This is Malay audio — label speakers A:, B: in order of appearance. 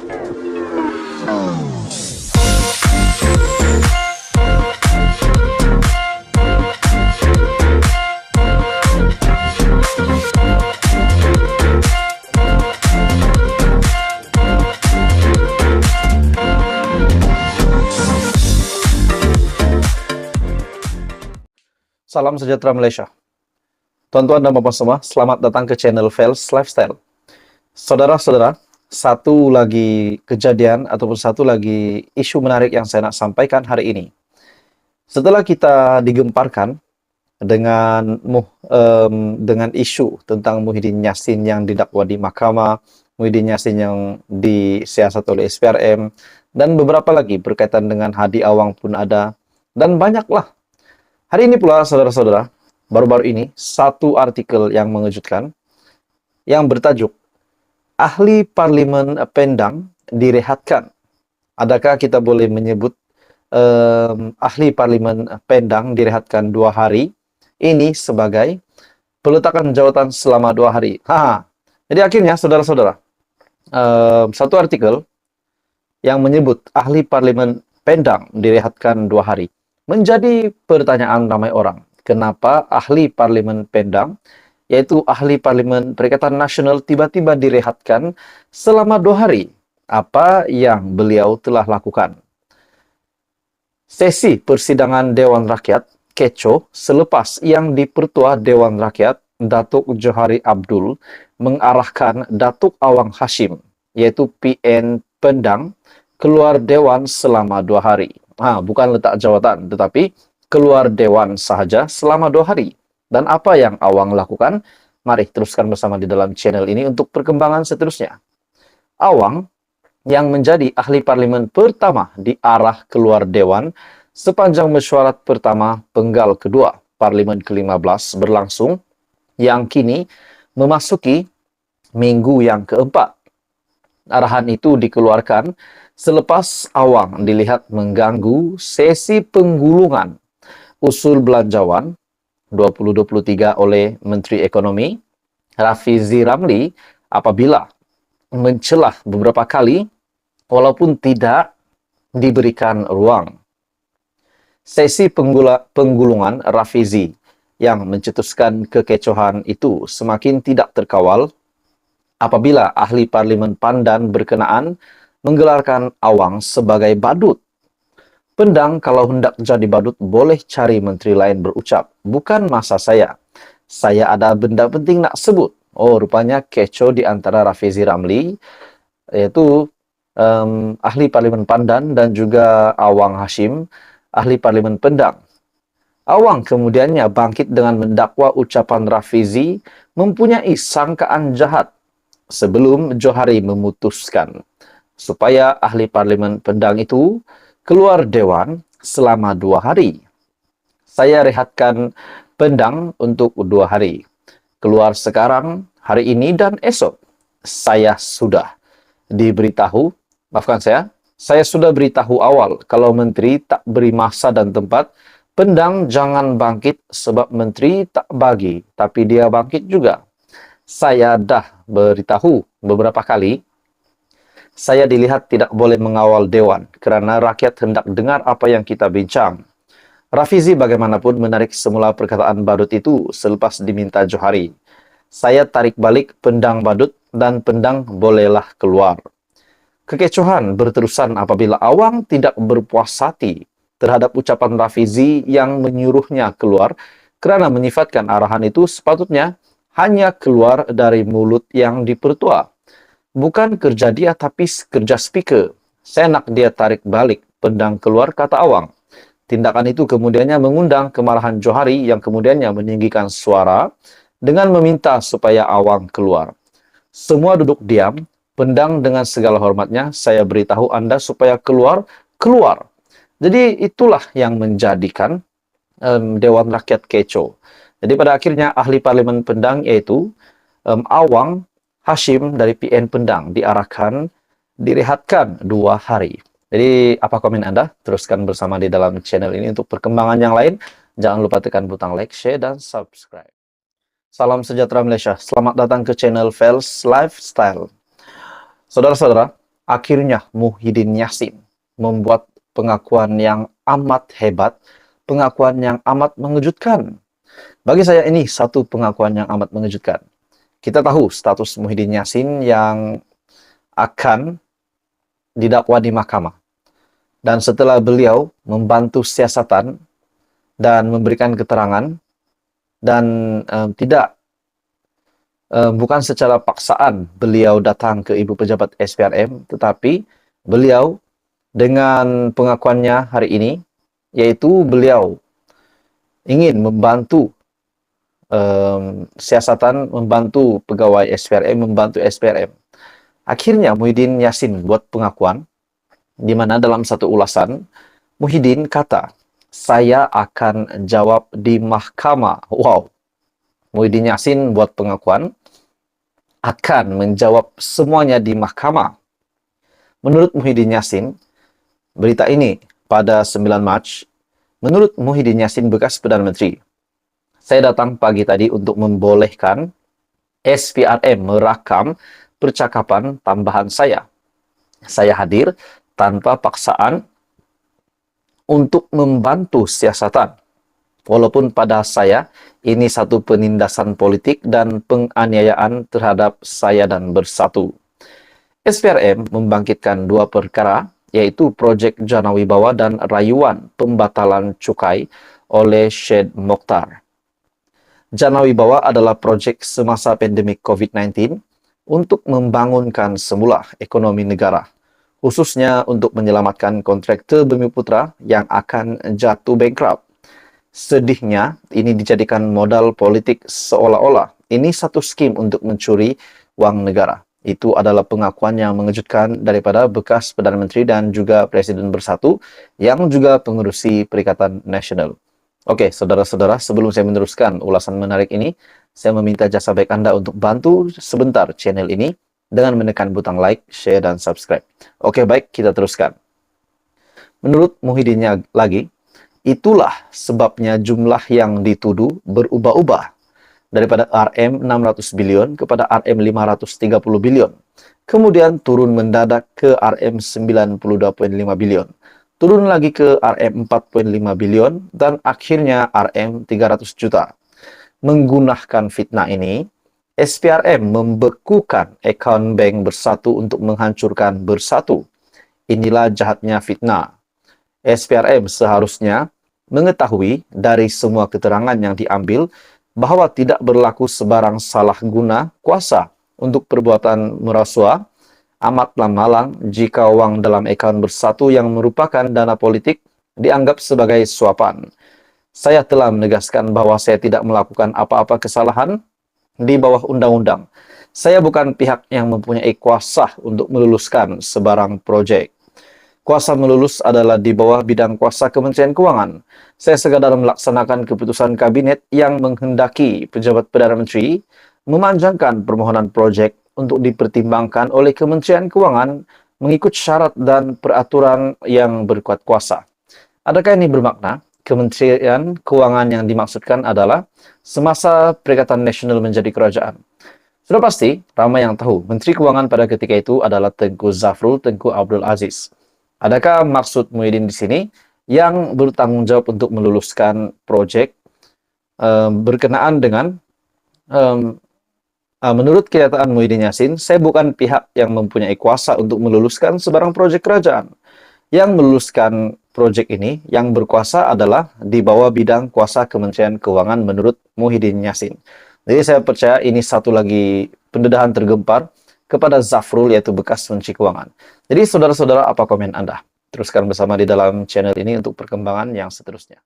A: Salam sejahtera Malaysia. Tuan-tuan dan puan semua, selamat datang ke channel Fels Lifestyle. Saudara-saudara, satu lagi kejadian ataupun satu lagi isu menarik yang saya nak sampaikan hari ini. Setelah kita digemparkan dengan isu tentang Muhyiddin Yassin yang didakwa di mahkamah, Muhyiddin Yassin yang disiasat oleh SPRM, dan beberapa lagi berkaitan dengan Hadi Awang pun ada, dan banyaklah. Hari ini pula, saudara-saudara, baru-baru ini, satu artikel yang mengejutkan, yang bertajuk, Ahli Parlimen Pendang direhatkan. Adakah kita boleh menyebut Ahli Parlimen Pendang direhatkan 2 hari, ini sebagai peletakan jawatan selama 2 hari. Jadi akhirnya, saudara-saudara, satu artikel yang menyebut Ahli Parlimen Pendang direhatkan 2 hari. Menjadi pertanyaan ramai orang, kenapa ahli parlimen Pendang, yaitu ahli parlimen Perikatan Nasional, tiba-tiba direhatkan selama 2 hari? Apa yang beliau telah lakukan? Sesi persidangan Dewan Rakyat kecoh selepas yang Dipertua Dewan Rakyat, Datuk Johari Abdul, mengarahkan Datuk Awang Hashim, yaitu PN Pendang, keluar Dewan selama 2 hari. Bukan letak jawatan, tetapi keluar Dewan sahaja selama 2 hari. Dan apa yang Awang lakukan? Mari teruskan bersama di dalam channel ini untuk perkembangan seterusnya. Awang yang menjadi ahli parlimen pertama diarah keluar Dewan sepanjang mesyuarat pertama penggal kedua Parlimen ke-15 berlangsung, yang kini memasuki minggu yang keempat. Arahan itu dikeluarkan selepas Awang dilihat mengganggu sesi penggulungan usul belanjawan 2023 oleh Menteri Ekonomi Rafizi Ramli apabila mencelah beberapa kali walaupun tidak diberikan ruang. Sesi penggulungan Rafizi yang mencetuskan kekecohan itu semakin tidak terkawal apabila ahli parlimen Pandan berkenaan menggelarkan Awang sebagai badut. Pendang kalau hendak jadi badut boleh cari menteri lain berucap, bukan masa saya. Saya ada benda penting nak sebut. Rupanya kecoh di antara Rafizi Ramli, yaitu ahli parlimen Pandan, dan juga Awang Hashim, ahli parlimen Pendang. Awang kemudiannya bangkit dengan mendakwa ucapan Rafizi mempunyai sangkaan jahat sebelum Johari memutuskan supaya ahli parlimen Pendang itu keluar Dewan selama 2 hari. Saya rehatkan Pendang untuk 2 hari. Keluar sekarang, hari ini dan esok. Saya sudah sudah beritahu awal kalau menteri tak beri masa dan tempat, Pendang jangan bangkit sebab menteri tak bagi, tapi dia bangkit juga. Saya dah beritahu beberapa kali, saya dilihat tidak boleh mengawal Dewan kerana rakyat hendak dengar apa yang kita bincang. Rafizi bagaimanapun menarik semula perkataan badut itu selepas diminta Johari. Saya tarik balik Pendang badut dan Pendang bolehlah keluar. Kekecohan berterusan apabila Awang tidak berpuas hati terhadap ucapan Rafizi yang menyuruhnya keluar kerana menyifatkan arahan itu sepatutnya hanya keluar dari mulut yang Dipertua. Bukan kerja dia, tapi kerja speaker. Saya nak dia tarik balik Pendang keluar, kata Awang. Tindakan itu kemudiannya mengundang kemarahan Johari yang kemudiannya meninggikan suara dengan meminta supaya Awang keluar. Semua duduk diam. Pendang dengan segala hormatnya, saya beritahu Anda supaya keluar. Jadi itulah yang menjadikan Dewan Rakyat kecoh. Jadi pada akhirnya ahli parlimen Pendang yaitu Awang Hashim dari PN Pendang direhatkan 2 hari. Jadi apa komen Anda? Teruskan bersama di dalam channel ini untuk perkembangan yang lain. Jangan lupa tekan butang like, share, dan subscribe. Salam sejahtera Malaysia. Selamat datang ke channel Fels Lifestyle. Saudara-saudara, akhirnya Muhyiddin Yassin membuat pengakuan yang amat hebat, pengakuan yang amat mengejutkan. Bagi saya ini satu pengakuan yang amat mengejutkan. Kita tahu status Muhyiddin Yassin yang akan didakwa di mahkamah. Dan setelah beliau membantu siasatan dan memberikan keterangan dan bukan secara paksaan beliau datang ke ibu pejabat SPRM, tetapi beliau dengan pengakuannya hari ini, yaitu beliau ingin membantu siasatan, membantu pegawai SPRM, membantu SPRM. Akhirnya Muhyiddin Yassin buat pengakuan, di mana dalam satu ulasan, Muhyiddin kata, saya akan jawab di mahkamah. Wow, Muhyiddin Yassin buat pengakuan, akan menjawab semuanya di mahkamah. Menurut Muhyiddin Yassin, berita ini pada 9 Mac, menurut Muhyiddin Yassin bekas Perdana Menteri, saya datang pagi tadi untuk membolehkan SPRM merakam percakapan tambahan saya. Saya hadir tanpa paksaan untuk membantu siasatan. Walaupun pada saya ini satu penindasan politik dan penganiayaan terhadap saya dan Bersatu. SPRM membangkitkan dua perkara, yaitu Projek Jana Wibawa dan rayuan pembatalan cukai oleh Syed Mokhtar. Jana Wibawa adalah projek semasa pandemik COVID-19 untuk membangunkan semula ekonomi negara, khususnya untuk menyelamatkan kontraktor Bumi-Putra yang akan jatuh bankrupt. Sedihnya, ini dijadikan modal politik seolah-olah ini satu skim untuk mencuri uang negara. Itu adalah pengakuan yang mengejutkan daripada bekas Perdana Menteri dan juga Presiden Bersatu yang juga pengurusi Perikatan Nasional. Oke, saudara-saudara, sebelum saya meneruskan ulasan menarik ini, saya meminta jasa baik Anda untuk bantu sebentar channel ini dengan menekan butang like, share, dan subscribe. Oke, baik, kita teruskan. Menurut Muhyiddin lagi, itulah sebabnya jumlah yang dituduh berubah-ubah daripada Rm600 bilion kepada Rm530 bilion. Kemudian turun mendadak ke Rm92.5 bilion. Turun lagi ke Rm4.5 bilion dan akhirnya Rm300 juta. Menggunakan fitnah ini, SPRM membekukan akaun bank Bersatu untuk menghancurkan Bersatu. Inilah jahatnya fitnah. SPRM seharusnya mengetahui dari semua keterangan yang diambil bahwa tidak berlaku sebarang salah guna kuasa untuk perbuatan merasuah. Amatlah malang jika uang dalam akaun Bersatu yang merupakan dana politik dianggap sebagai suapan. Saya telah menegaskan bahwa saya tidak melakukan apa-apa kesalahan di bawah undang-undang. Saya bukan pihak yang mempunyai kuasa untuk meluluskan sebarang proyek. Kuasa melulus adalah di bawah bidang kuasa Kementerian Keuangan. Saya sekadar melaksanakan keputusan kabinet yang menghendaki pejabat Perdana Menteri memanjangkan permohonan proyek untuk dipertimbangkan oleh Kementerian Keuangan mengikut syarat dan peraturan yang berkuat kuasa. Adakah ini bermakna Kementerian Keuangan yang dimaksudkan adalah semasa Perikatan Nasional menjadi kerajaan? Sudah pasti, ramai yang tahu Menteri Keuangan pada ketika itu adalah Tengku Zafrul Tengku Abdul Aziz. Adakah maksud Muhyiddin di sini yang bertanggung jawab untuk meluluskan proyek berkenaan dengan menurut kenyataan Muhyiddin Yassin, saya bukan pihak yang mempunyai kuasa untuk meluluskan sebarang proyek kerajaan. Yang meluluskan proyek ini, yang berkuasa adalah di bawah bidang kuasa Kementerian Keuangan menurut Muhyiddin Yassin. Jadi saya percaya ini satu lagi pendedahan tergempar kepada Zafrul, yaitu bekas Menteri Keuangan. Jadi saudara-saudara, apa komen Anda? Teruskan bersama di dalam channel ini untuk perkembangan yang seterusnya.